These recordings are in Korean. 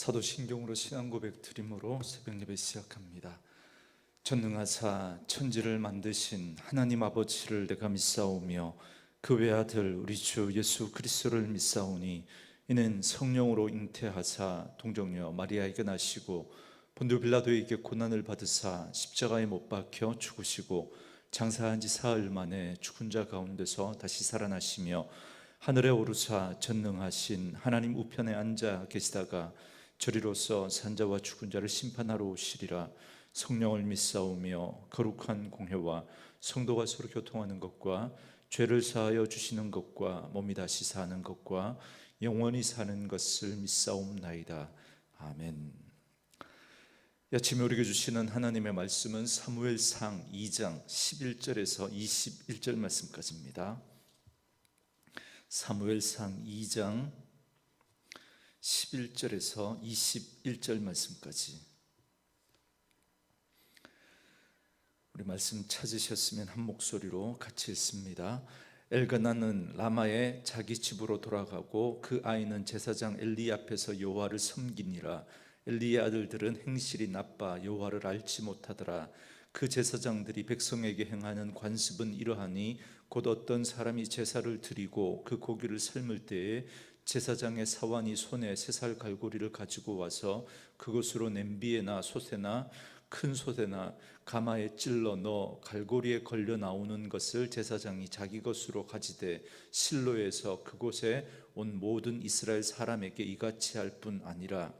사도신경으로 신앙고백 드림으로 새벽예배 시작합니다. 전능하사 천지를 만드신 하나님 아버지를 내가 믿사오며 그 외아들 우리 주 예수 그리스도를 믿사오니 이는 성령으로 잉태하사 동정녀 마리아에게 나시고 본디오 빌라도에게 고난을 받으사 십자가에 못 박혀 죽으시고 장사한 지 사흘 만에 죽은 자 가운데서 다시 살아나시며 하늘에 오르사 전능하신 하나님 우편에 앉아 계시다가 저리로서 산자와 죽은 자를 심판하러 오시리라. 성령을 믿사오며 거룩한 공회와 성도가 서로 교통하는 것과 죄를 사하여 주시는 것과 몸이 다시 사는 것과 영원히 사는 것을 믿사옵나이다. 아멘. 아침에 우리에게 주시는 하나님의 말씀은 사무엘상 2장 11절에서 21절 말씀까지입니다. 사무엘상 2장 11절에서 21절 말씀까지. 우리 말씀 찾으셨으면 한 목소리로 같이 읽습니다. 엘가나는 라마에 자기 집으로 돌아가고 그 아이는 제사장 엘리 앞에서 여호와를 섬기니라. 엘리의 아들들은 행실이 나빠 여호와를 알지 못하더라. 그 제사장들이 백성에게 행하는 관습은 이러하니 곧 어떤 사람이 제사를 드리고 그 고기를 삶을 때에 제사장의 사환이 손에 새살 갈고리를 가지고 와서 그것으로 냄비에나 솥에나 큰 솥에나 가마에 찔러 넣어 갈고리에 걸려 나오는 것을 제사장이 자기 것으로 가지되 실로에서 그곳에 온 모든 이스라엘 사람에게 이같이 할 뿐 아니라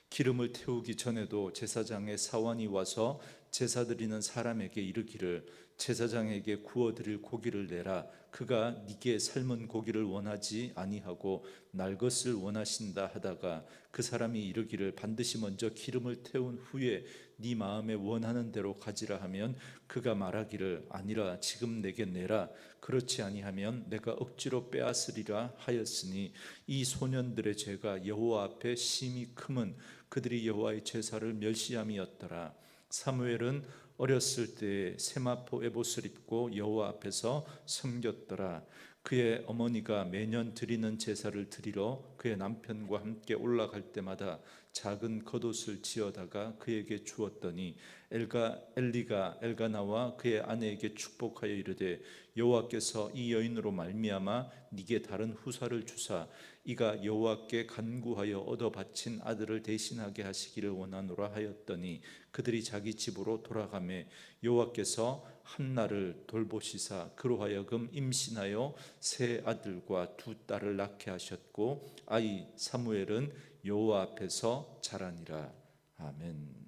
기름을 태우기 전에도 제사장의 사환이 와서 제사 드리는 사람에게 이르기를 제사장에게 구워드릴 고기를 내라. 그가 네게 삶은 고기를 원하지 아니하고 날 것을 원하신다 하다가 그 사람이 이르기를 반드시 먼저 기름을 태운 후에 네 마음에 원하는 대로 가지라 하면 그가 말하기를 아니라 지금 내게 내라. 그렇지 아니하면 내가 억지로 빼앗으리라 하였으니 이 소년들의 죄가 여호와 앞에 심히 크면 그들이 여호와의 제사를 멸시함이었더라. 사무엘은 어렸을 때에 세마포 에봇을 입고 여호와 앞에서 섬겼더라. 그의 어머니가 매년 드리는 제사를 드리러 그의 남편과 함께 올라갈 때마다 작은 겉옷을 지어다가 그에게 주었더니 엘리가 엘가나와 그의 아내에게 축복하여 이르되 여호와께서 이 여인으로 말미암아 네게 다른 후사를 주사 이가 여호와께 간구하여 얻어 바친 아들을 대신하게 하시기를 원하노라 하였더니 그들이 자기 집으로 돌아가매 여호와께서 한나를 돌보시사 그로 하여금 임신하여 세 아들과 두 딸을 낳게 하셨고 아이 사무엘은 여호와 앞에서 자라니라. 아멘.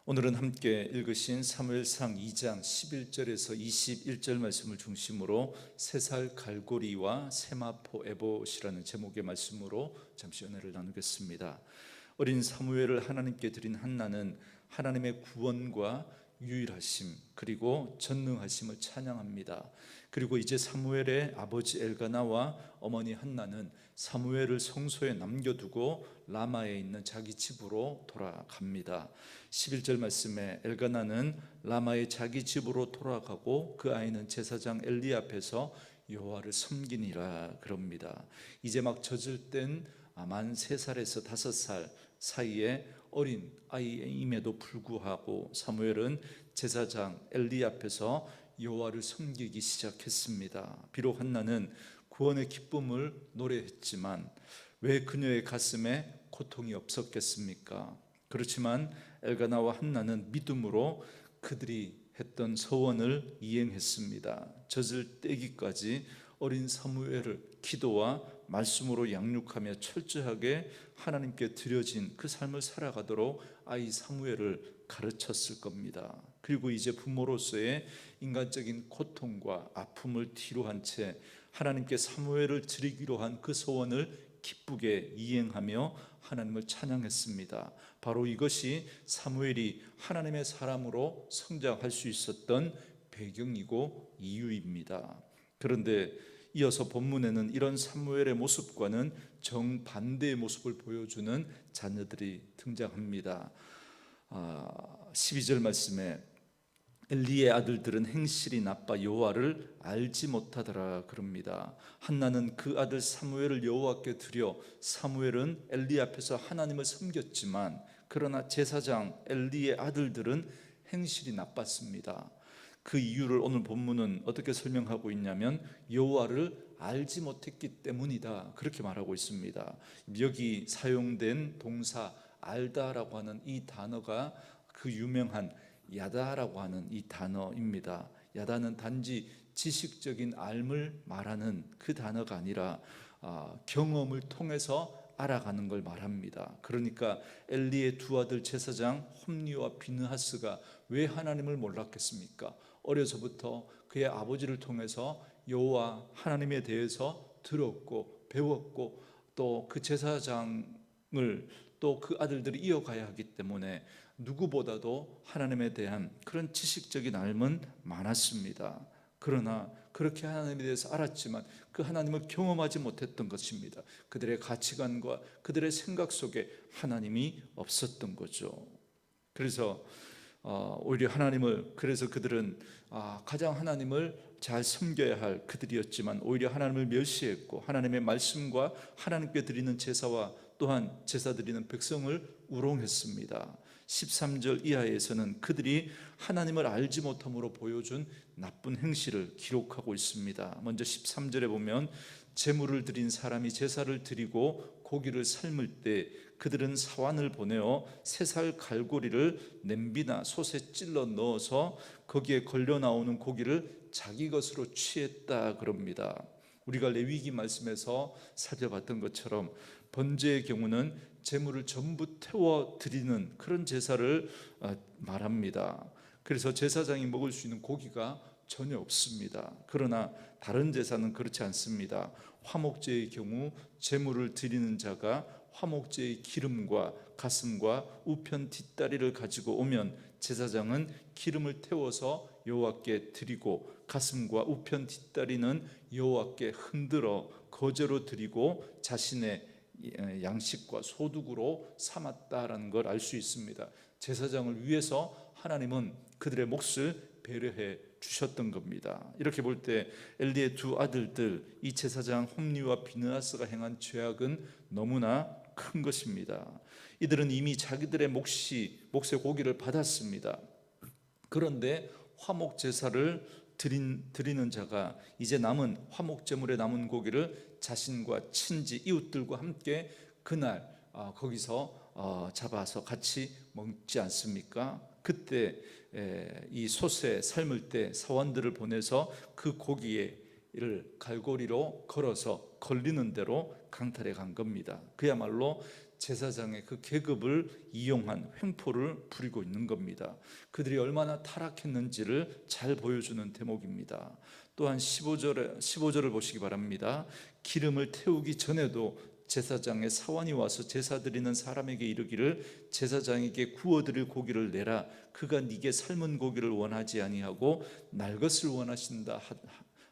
오늘은 함께 읽으신 사무엘상 2장 11절에서 21절 말씀을 중심으로 새살 갈고리와 세마포 에봇이라는 제목의 말씀으로 잠시 은혜를 나누겠습니다. 어린 사무엘을 하나님께 드린 한나는 하나님의 구원과 유일하심 그리고 전능하심을 찬양합니다. 그리고 이제 사무엘의 아버지 엘가나와 어머니 한나는 사무엘을 성소에 남겨두고 라마에 있는 자기 집으로 돌아갑니다. 11절 말씀에 엘가나는 라마의 자기 집으로 돌아가고 그 아이는 제사장 엘리 앞에서 여호와를 섬기니라 그럽니다. 이제 막 젖을 땐 만 3살에서 5살 사이에 어린 아이임에도 불구하고 사무엘은 제사장 엘리 앞에서 여호와를 섬기기 시작했습니다. 비록 한나는 구원의 기쁨을 노래했지만 왜 그녀의 가슴에 고통이 없었겠습니까? 그렇지만 엘가나와 한나는 믿음으로 그들이 했던 서원을 이행했습니다. 젖을 떼기까지 어린 사무엘을 기도와 말씀으로 양육하며 철저하게 하나님께 드려진 그 삶을 살아가도록 아이 사무엘을 가르쳤을 겁니다. 그리고 이제 부모로서의 인간적인 고통과 아픔을 뒤로 한 채 하나님께 사무엘을 드리기로 한 그 소원을 기쁘게 이행하며 하나님을 찬양했습니다. 바로 이것이 사무엘이 하나님의 사람으로 성장할 수 있었던 배경이고 이유입니다. 그런데 이어서 본문에는 이런 사무엘의 모습과는 정반대의 모습을 보여주는 자녀들이 등장합니다. 12절 말씀에 엘리의 아들들은 행실이 나빠 여호와를 알지 못하더라 그럽니다. 한나는 그 아들 사무엘을 여호와께 드려 사무엘은 엘리 앞에서 하나님을 섬겼지만 그러나 제사장 엘리의 아들들은 행실이 나빴습니다. 그 이유를 오늘 본문은 어떻게 설명하고 있냐면 여호와를 알지 못했기 때문이다 그렇게 말하고 있습니다. 여기 사용된 동사 알다라고 하는 이 단어가 그 유명한 야다라고 하는 이 단어입니다. 야다는 단지 지식적인 알을 말하는 그 단어가 아니라 경험을 통해서 알아가는 걸 말합니다. 그러니까 엘리의 두 아들 제사장 홈리와 비느하스가 왜 하나님을 몰랐겠습니까? 어려서부터 그의 아버지를 통해서 여호와 하나님에 대해서 들었고 배웠고 또 그 제사장을 또 그 아들들이 이어가야 하기 때문에 누구보다도 하나님에 대한 그런 지식적인 알은 많았습니다. 그러나 그렇게 하나님에 대해서 알았지만 그 하나님을 경험하지 못했던 것입니다. 그들의 가치관과 그들의 생각 속에 하나님이 없었던 거죠. 그래서 오히려 하나님을, 그래서 그들은 가장 하나님을 잘 섬겨야 할 그들이었지만 오히려 하나님을 멸시했고 하나님의 말씀과 하나님께 드리는 제사와 또한 제사 드리는 백성을 우롱했습니다. 13절 이하에서는 그들이 하나님을 알지 못함으로 보여준 나쁜 행실을 기록하고 있습니다. 먼저 13절에 보면 제물을 드린 사람이 제사를 드리고 고기를 삶을 때 그들은 사환을 보내어 새살 갈고리를 냄비나 솥에 찔러 넣어서 거기에 걸려 나오는 고기를 자기 것으로 취했다 그럽니다. 우리가 레위기 말씀에서 살펴봤던 것처럼 번제의 경우는 제물을 전부 태워 드리는 그런 제사를 말합니다. 그래서 제사장이 먹을 수 있는 고기가 전혀 없습니다. 그러나 다른 제사는 그렇지 않습니다. 화목제의 경우 제물을 드리는 자가 화목제의 기름과 가슴과 우편 뒷다리를 가지고 오면 제사장은 기름을 태워서 여호와께 드리고 가슴과 우편 뒷다리는 여호와께 흔들어 거제로 드리고 자신의 양식과 소득으로 삼았다라는 걸 알 수 있습니다. 제사장을 위해서 하나님은 그들의 몫을 배려해 주셨던 겁니다. 이렇게 볼 때 엘리의 두 아들들 이 제사장 홈리와 비느하스가 행한 죄악은 너무나 큰 것입니다. 이들은 이미 자기들의 몫의 고기를 받았습니다. 그런데 화목 제사를 드리는 자가 이제 남은 화목 제물에 남은 고기를 자신과 친지 이웃들과 함께 그날 거기서 잡아서 같이 먹지 않습니까? 그때 이 솥에 삶을 때 사원들을 보내서 그 고기를 갈고리로 걸어서 걸리는 대로 강탈해 간 겁니다. 그야말로 제사장의 그 계급을 이용한 횡포를 부리고 있는 겁니다. 그들이 얼마나 타락했는지를 잘 보여주는 대목입니다. 또한 15절을 보시기 바랍니다. 기름을 태우기 전에도 제사장의 사원이 와서 제사 드리는 사람에게 이르기를 제사장에게 구워드릴 고기를 내라. 그가 네게 삶은 고기를 원하지 아니하고 날 것을 원하신다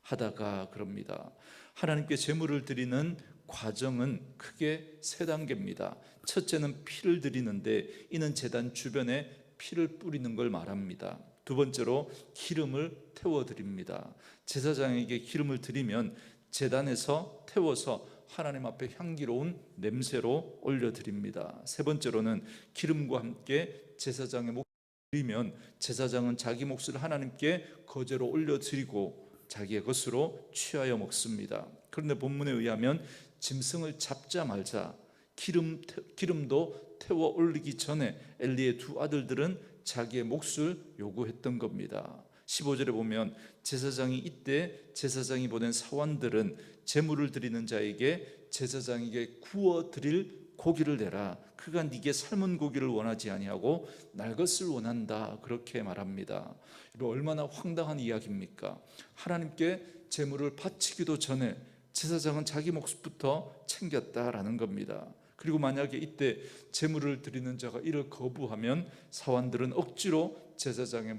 하다가 그럽니다. 하나님께 제물을 드리는 과정은 크게 세 단계입니다. 첫째는 피를 드리는데 이는 제단 주변에 피를 뿌리는 걸 말합니다. 두 번째로 기름을 태워 드립니다. 제사장에게 기름을 드리면 제단에서 태워서 하나님 앞에 향기로운 냄새로 올려드립니다. 세 번째로는 기름과 함께 제사장의 몫을 드리면 제사장은 자기 몫을 하나님께 거제로 올려드리고 자기의 것으로 취하여 먹습니다. 그런데 본문에 의하면 짐승을 잡자 말자 기름도 태워 올리기 전에 엘리의 두 아들들은 자기의 몫을 요구했던 겁니다. 15절에 보면 제사장이 이때 제사장이 보낸 사원들은 제물을 드리는 자에게 제사장에게 구워 드릴 고기를 내라. 그가 네게 삶은 고기를 원하지 아니하고 날 것을 원한다. 그렇게 말합니다. 이거 얼마나 황당한 이야기입니까? 하나님께 제물을 바치기도 전에 제사장은 자기 몫부터 챙겼다라는 겁니다. 그리고 만약에 이때 제물을 드리는 자가 이를 거부하면 사원들은 억지로 제사장의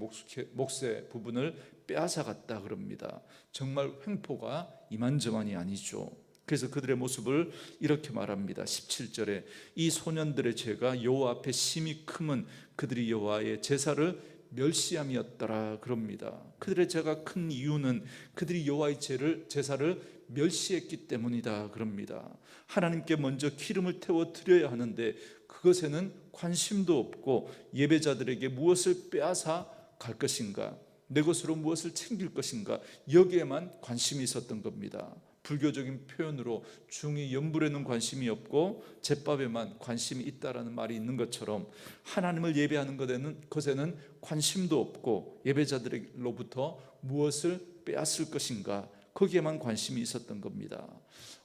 몫의 부분을 빼앗아갔다 그럽니다. 정말 횡포가 이만저만이 아니죠. 그래서 그들의 모습을 이렇게 말합니다. 17절에 이 소년들의 죄가 여호와 앞에 심히 크면 그들이 여호와의 제사를 멸시함이었더라 그럽니다. 그들의 죄가 큰 이유는 그들이 여호와의 제사를 멸시했기 때문이다 그럽니다. 하나님께 먼저 기름을 태워 드려야 하는데 그것에는 관심도 없고 예배자들에게 무엇을 빼앗아 갈 것인가, 내 것으로 무엇을 챙길 것인가, 여기에만 관심이 있었던 겁니다. 불교적인 표현으로 중이 연불에는 관심이 없고 제밥에만 관심이 있다라는 말이 있는 것처럼 하나님을 예배하는 것에는 관심도 없고 예배자들로부터 무엇을 빼앗을 것인가, 거기에만 관심이 있었던 겁니다.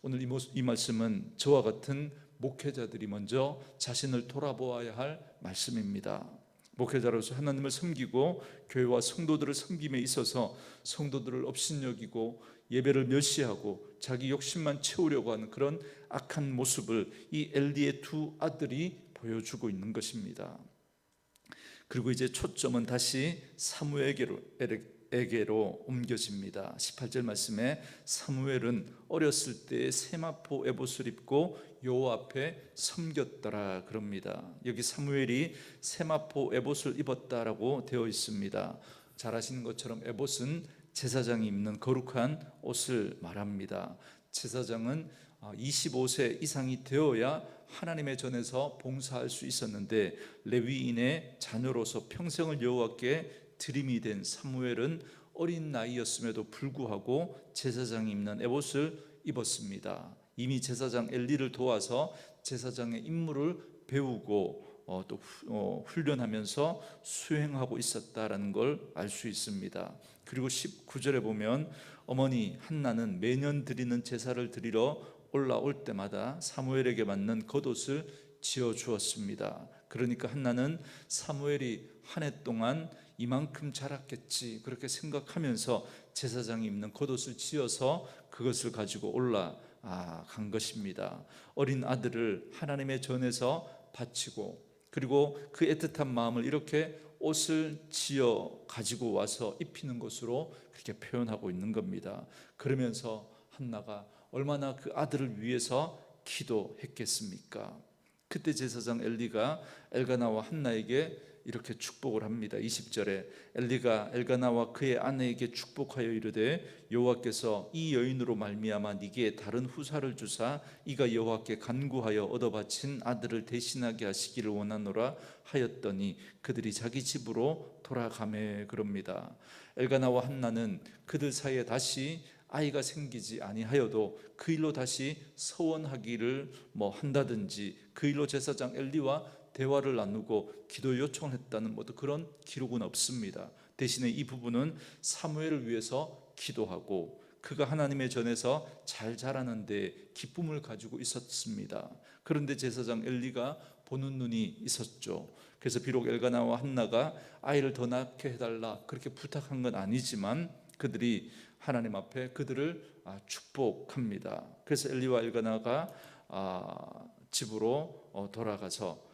오늘 이 말씀은 저와 같은 목회자들이 먼저 자신을 돌아보아야 할 말씀입니다. 목회자로서 하나님을 섬기고 교회와 성도들을 섬김에 있어서 성도들을 업신여기고 예배를 멸시하고 자기 욕심만 채우려고 하는 그런 악한 모습을 이 엘리의 두 아들이 보여주고 있는 것입니다. 그리고 이제 초점은 다시 사무엘에게로 옮겨집니다. 18절 말씀에 사무엘은 어렸을 때 세마포 에봇을 입고 여호와 앞에 섬겼더라 그럽니다. 여기 사무엘이 세마포 에봇을 입었다라고 되어 있습니다. 잘 아시는 것처럼 에봇은 제사장이 입는 거룩한 옷을 말합니다. 제사장은 25세 이상이 되어야 하나님의 전에서 봉사할 수 있었는데 레위인의 자녀로서 평생을 여호와께 드림이 된 사무엘은 어린 나이였음에도 불구하고 제사장이 입는 에봇을 입었습니다. 이미 제사장 엘리를 도와서 제사장의 임무를 배우고 또 훈련하면서 수행하고 있었다라는 걸 알 수 있습니다. 그리고 19절에 보면 어머니 한나는 매년 드리는 제사를 드리러 올라올 때마다 사무엘에게 맞는 겉옷을 지어 주었습니다. 그러니까 한나는 사무엘이 한 해 동안 이만큼 자랐겠지 그렇게 생각하면서 제사장이 입는 겉옷을 지어서 그것을 가지고 올라간 것입니다. 어린 아들을 하나님의 전에서 바치고 그리고 그 애틋한 마음을 이렇게 옷을 지어 가지고 와서 입히는 것으로 그렇게 표현하고 있는 겁니다. 그러면서 한나가 얼마나 그 아들을 위해서 기도했겠습니까? 그때 제사장 엘리가 엘가나와 한나에게 이렇게 축복을 합니다. 20절에 엘리가 엘가나와 그의 아내에게 축복하여 이르되 여호와께서 이 여인으로 말미암아 네게 다른 후사를 주사 이가 여호와께 간구하여 얻어 바친 아들을 대신하게 하시기를 원하노라 하였더니 그들이 자기 집으로 돌아가매 그럽니다. 엘가나와 한나는 그들 사이에 다시 아이가 생기지 아니하여도 그 일로 다시 서원하기를 한다든지 그 일로 제사장 엘리와 대화를 나누고 기도 요청을 했다는 그런 기록은 없습니다. 대신에 이 부분은 사무엘을 위해서 기도하고 그가 하나님의 전에서 잘 자라는 데 기쁨을 가지고 있었습니다. 그런데 제사장 엘리가 보는 눈이 있었죠. 그래서 비록 엘가나와 한나가 아이를 더 낳게 해달라 그렇게 부탁한 건 아니지만 그들이 하나님 앞에 그들을 축복합니다. 그래서 엘리와 엘가나가 집으로 돌아가서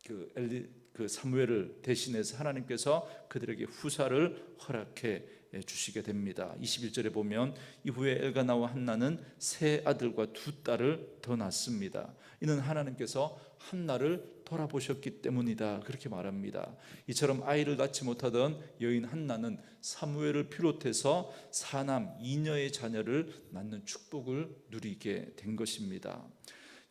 그 사무엘을 대신해서 하나님께서 그들에게 후사를 허락해 주시게 됩니다. 21절에 보면 이후에 엘가나와 한나는 세 아들과 두 딸을 더 낳습니다. 이는 하나님께서 한나를 돌아보셨기 때문이다 그렇게 말합니다. 이처럼 아이를 낳지 못하던 여인 한나는 사무엘을 비롯해서 사남 2녀의 자녀를 낳는 축복을 누리게 된 것입니다.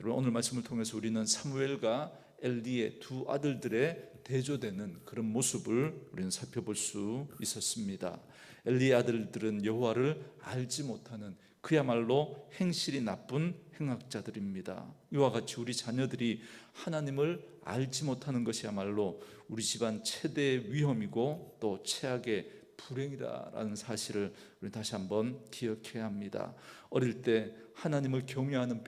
여러분 오늘 말씀을 통해서 우리는 사무엘과 엘리의 두 아들들의 대조되는 그런 모습을 우리는 살펴볼 수 있었습니다. 엘리의 아들들은 여호와를 알지 못하는 그야말로 행실이 나쁜 행악자들입니다. 이와 같이 우리 자녀들이 하나님을 알지 못하는 것이야말로 우리 집안 최대의 위험이고 또 최악의 불행이라는 사실을 우리 다시 한번 기억해야 합니다. 어릴 때 하나님을 경외하는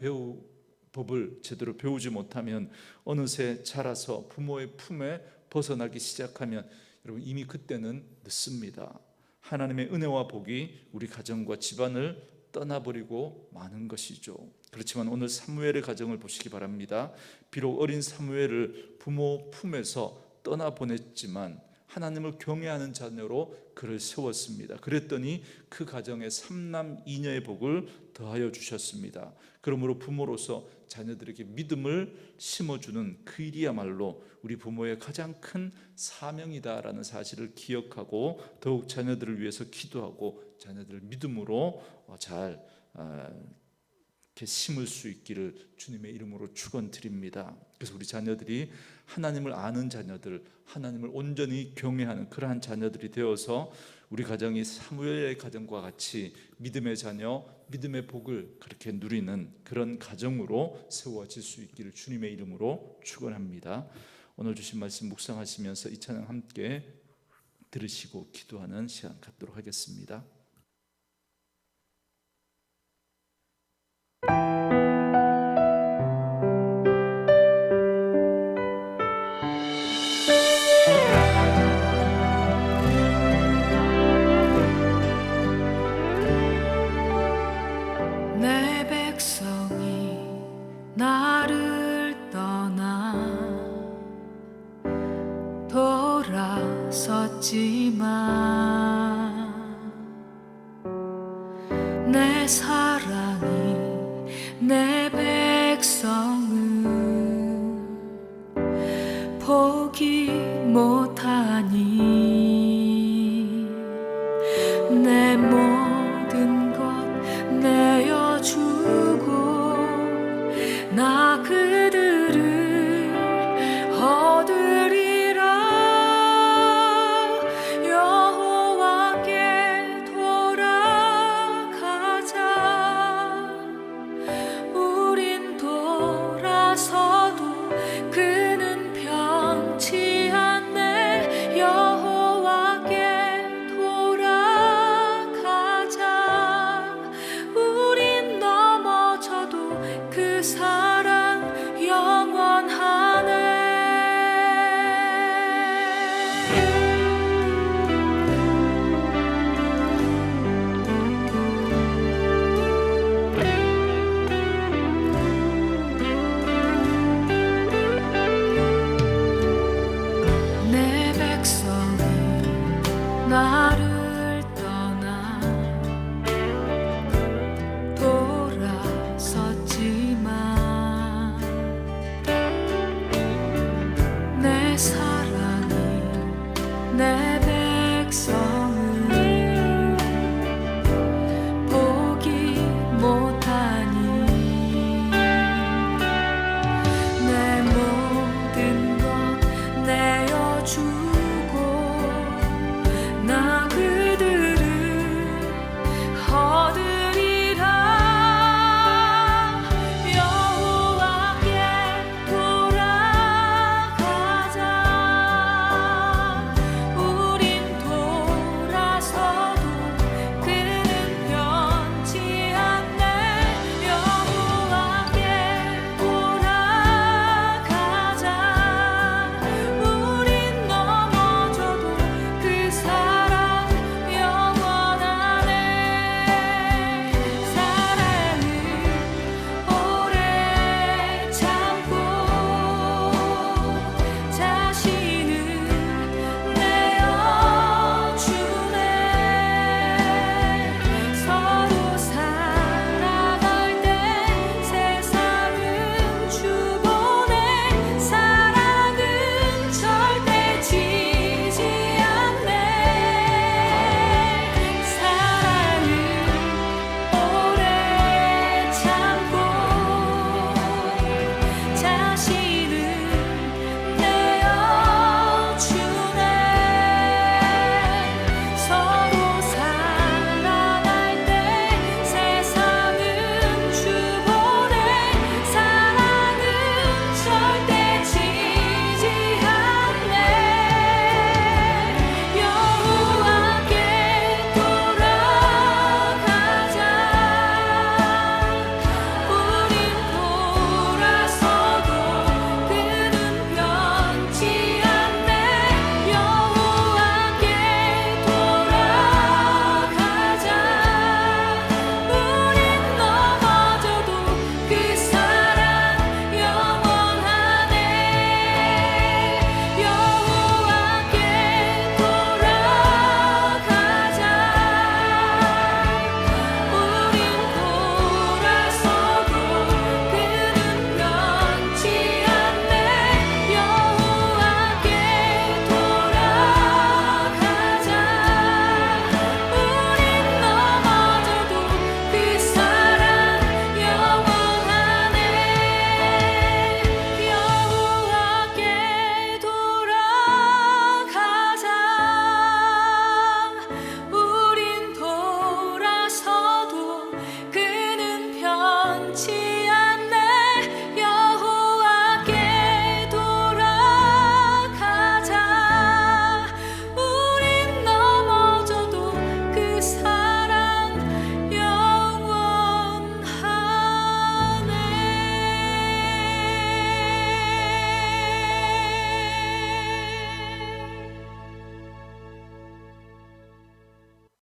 법을 제대로 배우지 못하면 어느새 자라서 부모의 품에 벗어나기 시작하면 여러분 이미 그때는 늦습니다. 하나님의 은혜와 복이 우리 가정과 집안을 떠나버리고 마는 것이죠. 그렇지만 오늘 사무엘의 가정을 보시기 바랍니다. 비록 어린 사무엘을 부모 품에서 떠나보냈지만 하나님을 경외하는 자녀로 그를 세웠습니다. 그랬더니 그 가정에 3남 2녀의 복을 더하여 주셨습니다. 그러므로 부모로서 자녀들에게 믿음을 심어주는 그 일이야말로 우리 부모의 가장 큰 사명이다라는 사실을 기억하고 더욱 자녀들을 위해서 기도하고 자녀들을 믿음으로 잘 이렇게 심을 수 있기를 주님의 이름으로 축원드립니다. 그래서 우리 자녀들이 하나님을 아는 자녀들, 하나님을 온전히 경외하는 그러한 자녀들이 되어서 우리 가정이 사무엘의 가정과 같이 믿음의 자녀, 믿음의 복을 그렇게 누리는 그런 가정으로 세워질 수 있기를 주님의 이름으로 축원합니다. 오늘 주신 말씀 묵상하시면서 이 찬양 함께 들으시고 기도하는 시간 갖도록 하겠습니다. 내 백성이 나를 떠나 돌아섰지만 내 사랑이 내 백성을 포기 못하니 내